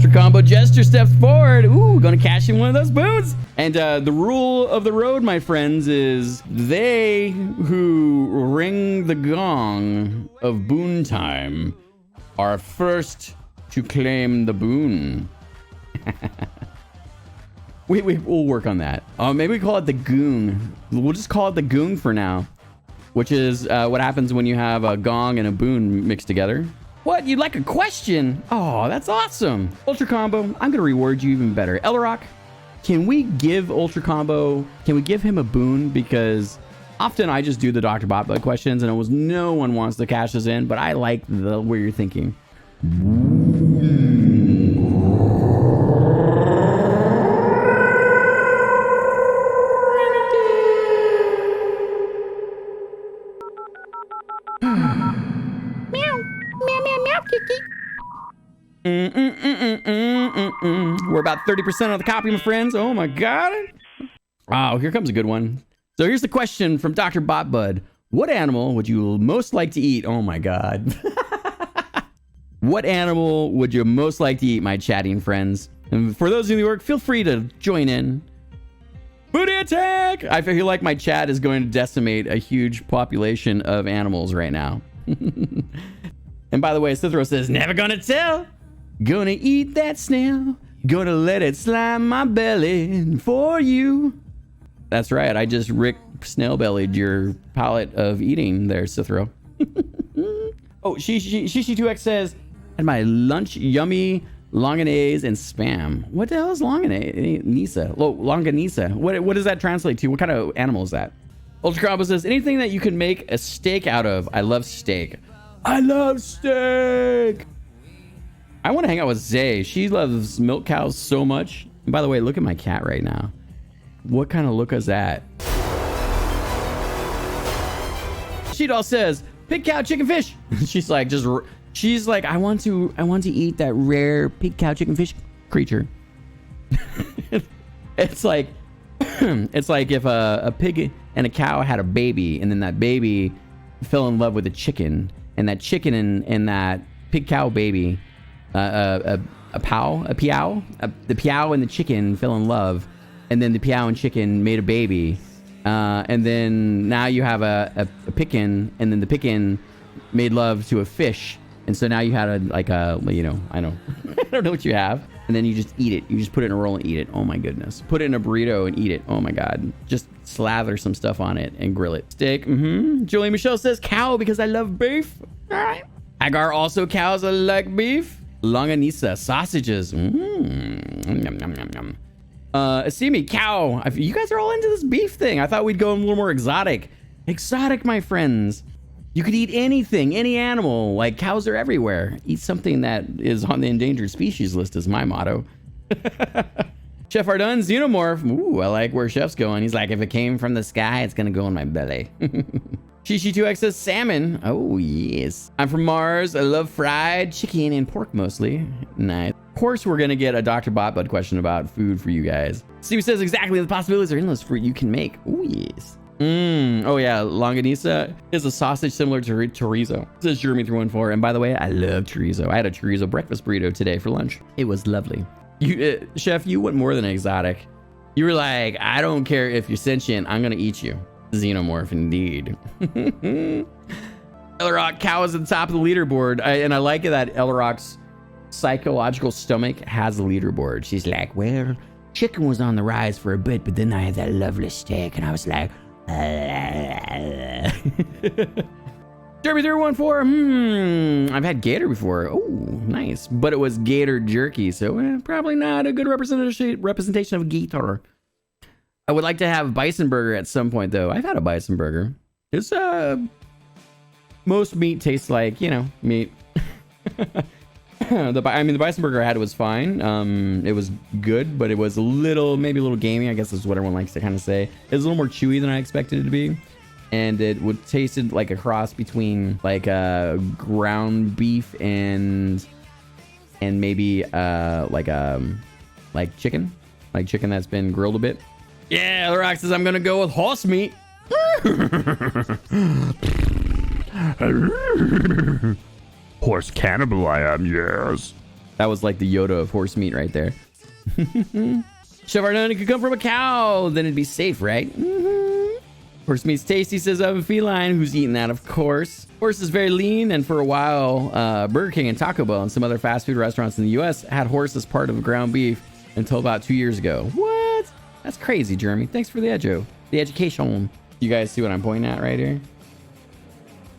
Ultra Combo Jester steps forward. Ooh, gonna cash in one of those boons. And the rule of the road, my friends, is they who ring the gong of boon time are first to claim the boon. We'll work on that. Maybe we call it the goon. We'll just call it the goon for now, which is what happens when you have a gong and a boon mixed together. What? You'd like a question? Oh, that's awesome. Ultra Combo, I'm going to reward you even better. Elrock, can we give Ultra Combo, can we give him a boon? Because often I just do the DrBotBud questions and almost no one wants to cash this in, but I like the way you're thinking. We're about 30% of the copy, my friends. Oh my god. Oh, here comes a good one. So here's the question from DrBotBud. What animal would you most like to eat? Oh my god. What animal would you most like to eat, my chatting friends? And for those in New York, feel free to join in. Booty attack! I feel like my chat is going to decimate a huge population of animals right now. And by the way, Cithro says, never gonna tell. Gonna eat that snail. Gonna let it slime my belly for you. That's right. I just Rick snail-bellied your palate of eating there, Cithro. Oh, Shishi2X says, had my lunch yummy longanise and spam. What the hell is longanisa? Longanisa. What does that translate to? What kind of animal is that? Ultra Combo says, anything that you can make a steak out of. I love steak. I love steak. I want to hang out with Zay. She loves milk cows so much. And by the way, look at my cat right now. What kind of look is that? She-Doll says, pig, cow, chicken, fish. She's like, I want to eat that rare pig, cow, chicken, fish creature. It's like if a pig and a cow had a baby, and then that baby fell in love with a chicken, and that chicken and that pig cow baby, the Piao and the chicken fell in love, and then the Piao and chicken made a baby, and then now you have a picken, and then the picken made love to a fish, and so now you had I don't know what you have, and then you just eat it. You just put it in a roll and eat it. Oh my goodness. Put it in a burrito and eat it. Oh my god. Just slather some stuff on it and grill it. Steak. Julie Michelle says cow because I love beef. All right. Agar also cows. I like beef. Longanisa sausages. See me cow. You guys are all into this beef thing. I thought we'd go a little more exotic. Exotic, my friends. You could eat anything, any animal. Like cows are everywhere. Eat something that is on the endangered species list is my motto. Chef Ardun, Xenomorph. Ooh, I like where Chef's going. He's like, if it came from the sky, it's gonna go in my belly. Shishi2X says salmon. Oh, yes. I'm from Mars. I love fried chicken and pork mostly. Nice. Of course, we're gonna get a DrBotBud question about food for you guys. Steve says exactly the possibilities are endless for you can make. Oh, yes. Oh yeah, longanisa is a sausage similar to chorizo. This is Jeremy314, and by the way, I love chorizo. I had a chorizo breakfast burrito today for lunch. It was lovely. You, Chef, you went more than exotic. You were like, I don't care if you're sentient, I'm gonna eat you. Xenomorph indeed. Elrock cow is at the top of the leaderboard, and I like that Elrock's psychological stomach has a leaderboard. She's like, well, chicken was on the rise for a bit, but then I had that lovely steak, and I was like, Derby314. I've had gator before. Oh, nice. But it was gator jerky, so probably not a good representation of gator. I would like to have bison burger at some point, though. I've had a bison burger. It's most meat tastes like, meat. The bison burger I had was fine. It was good, but it was maybe a little gamey, I guess is what everyone likes to kind of say. It was a little more chewy than I expected it to be. And it would tasted like a cross between like ground beef and maybe like chicken. Like chicken that's been grilled a bit. Yeah, The Rock says I'm gonna go with horse meat. Horse cannibal I am, yes. That was like the Yoda of horse meat right there. Chef Ardon, it could come from a cow. Then it'd be safe, right? Horse meat's tasty, says Oven Feline, who's eating that, of course. Horse is very lean, and for a while, Burger King and Taco Bell and some other fast food restaurants in the U.S. had horse as part of ground beef until about 2 years ago. What? That's crazy, Jeremy. Thanks for the education. You guys see what I'm pointing at right here?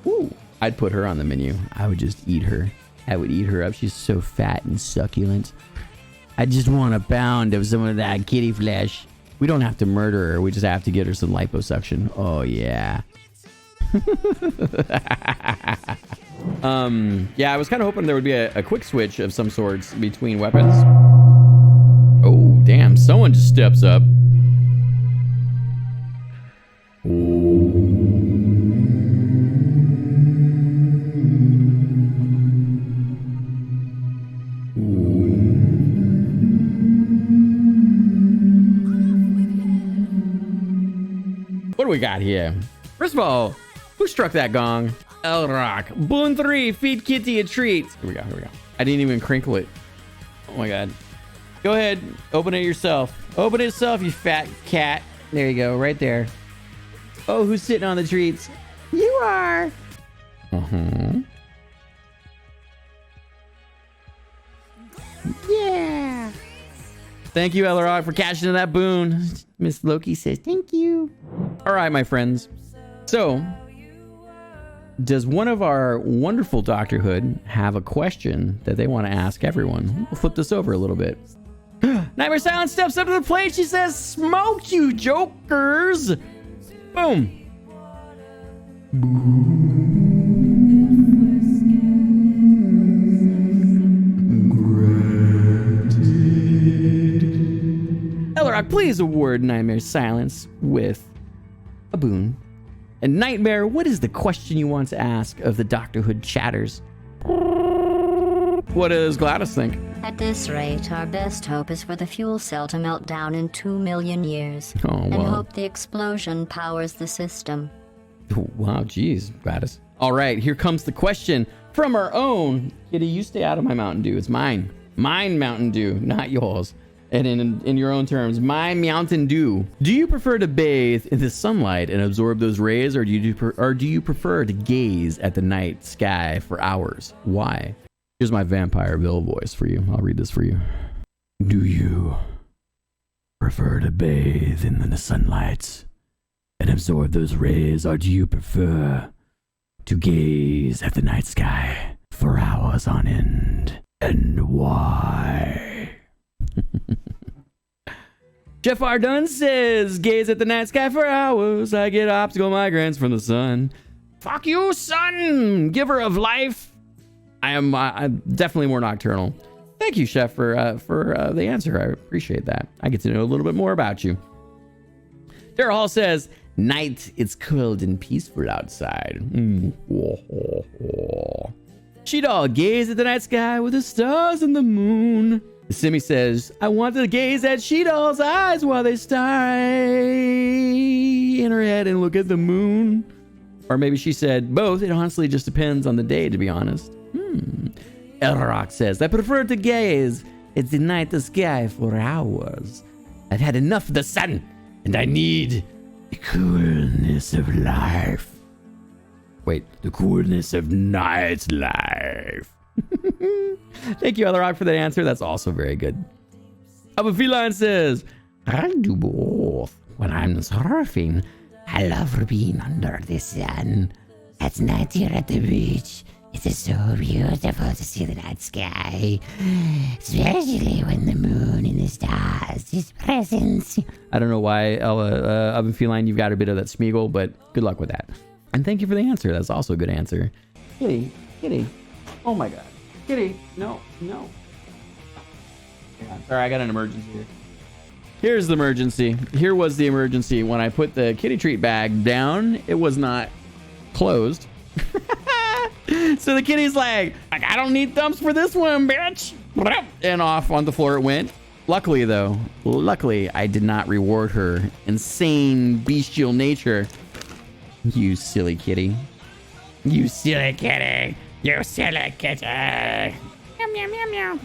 Ooh, I'd put her on the menu. I would just eat her. I would eat her up. She's so fat and succulent. I just want a pound of some of that kitty flesh. We don't have to murder her. We just have to get her some liposuction. Oh, yeah. Yeah, I was kind of hoping there would be a quick switch of some sorts between weapons. Oh, damn. Someone just steps up. What do we got here? First of all, who struck that gong? El Rock. Boon 3, feed Kitty a treat. Here we go. I didn't even crinkle it. Oh my god. Go ahead, open it yourself. Open it yourself, you fat cat. There you go, right there. Oh, who's sitting on the treats? You are. Yeah. Thank you, El Rock, for cashing in that boon. Miss Loki says thank you. All right, my friends. So, does one of our wonderful Doctor Hood have a question that they want to ask everyone? We'll flip this over a little bit. Nightmare Silence steps up to the plate. She says, smoke you jokers. Boom. Elrock, please award Nightmare Silence with a boon. And Nightmare, what is the question you want to ask of the Doctor Hood chatters? What does Gladys think? At this rate, our best hope is for the fuel cell to melt down in 2 million years. Oh, wow. And hope the explosion powers the system. Wow, geez, Gladys. All right, here comes the question from our own. Kitty, you stay out of my Mountain Dew. It's mine. Mine Mountain Dew, not yours. And in your own terms, my Mountain Dew. Do you prefer to bathe in the sunlight and absorb those rays, or do you prefer to gaze at the night sky for hours? Why? Here's my Vampire Bill voice for you. I'll read this for you. Do you prefer to bathe in the sunlight and absorb those rays, or do you prefer to gaze at the night sky for hours on end? And why? Jeff Ardun says, gaze at the night sky for hours. I get optical migraines from the sun. Fuck you, sun, giver of life. I'm definitely more nocturnal. Thank you, Chef, for the answer. I appreciate that. I get to know a little bit more about you. Daryl Hall says, night, it's cold and peaceful outside. She-Doll, gaze at the night sky with the stars and the moon. Simi says, I want to gaze at She-Doll's eyes while they stare in her head and look at the moon. Or maybe she said both. It honestly just depends on the day, to be honest. Elrock says, I prefer to gaze at the night sky for hours. I've had enough of the sun, and I need the coolness of life. Wait, the coolness of night life. Thank you, Elrock, for that answer. That's also very good. Abu Feline says, I do both. When I'm surfing, I love being under the sun. At night here at the beach, it is so beautiful to see the night sky, especially when the moon and the stars is present. I don't know why, Abu Feline, you've got a bit of that Smeagol, but good luck with that. And thank you for the answer. That's also a good answer. Kitty, Kitty. Oh my God. Kitty, no. Sorry, I got an emergency here. Here's the emergency. Here was the emergency. When I put the kitty treat bag down, it was not closed. So the kitty's like, I don't need thumbs for this one, bitch. And off on the floor it went. Luckily, though, I did not reward her insane bestial nature. You silly kitty. You silly kitty. You silly kitty.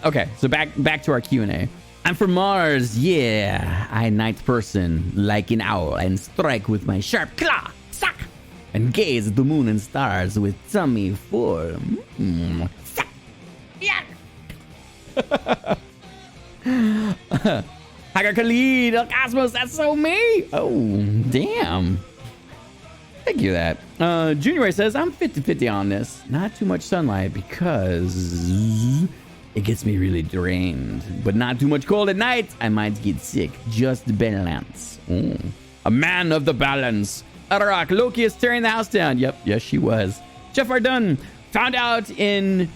Okay, so back to our Q&A. I'm from Mars, yeah. I night person like an owl and strike with my sharp claw, suck, and gaze at the moon and stars with tummy full. Suck, yuck. Hagar Khalid, El Cosmos, that's so me. Oh, damn. Thank you that. Junior Ray says, I'm 50-50 on this. Not too much sunlight because it gets me really drained. But not too much cold at night. I might get sick. Just balance. A man of the balance. Atarak, Loki is tearing the house down. Yep, yes, she was. Jeff Ardun found out in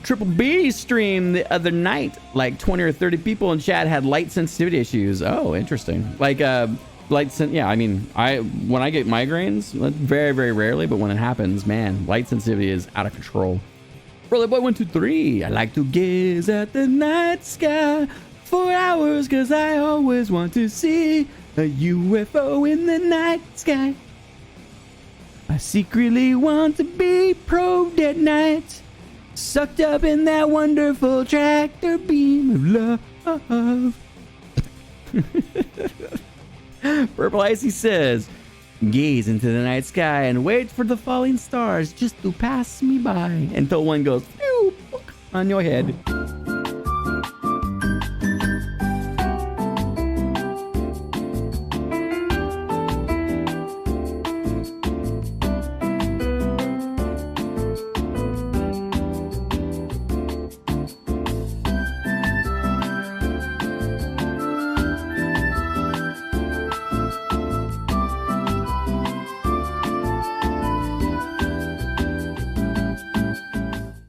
Triple B stream the other night, like 20 or 30 people in chat had light sensitivity issues. Oh, interesting. Like, yeah, I mean, when I get migraines, very, very rarely, but when it happens, man, light sensitivity is out of control. Rolly Boy 123, I like to gaze at the night sky for hours because I always want to see a UFO in the night sky. I secretly want to be probed at night, sucked up in that wonderful tractor beam of love. Purple Icy says, gaze into the night sky and wait for the falling stars just to pass me by until one goes phew, on your head.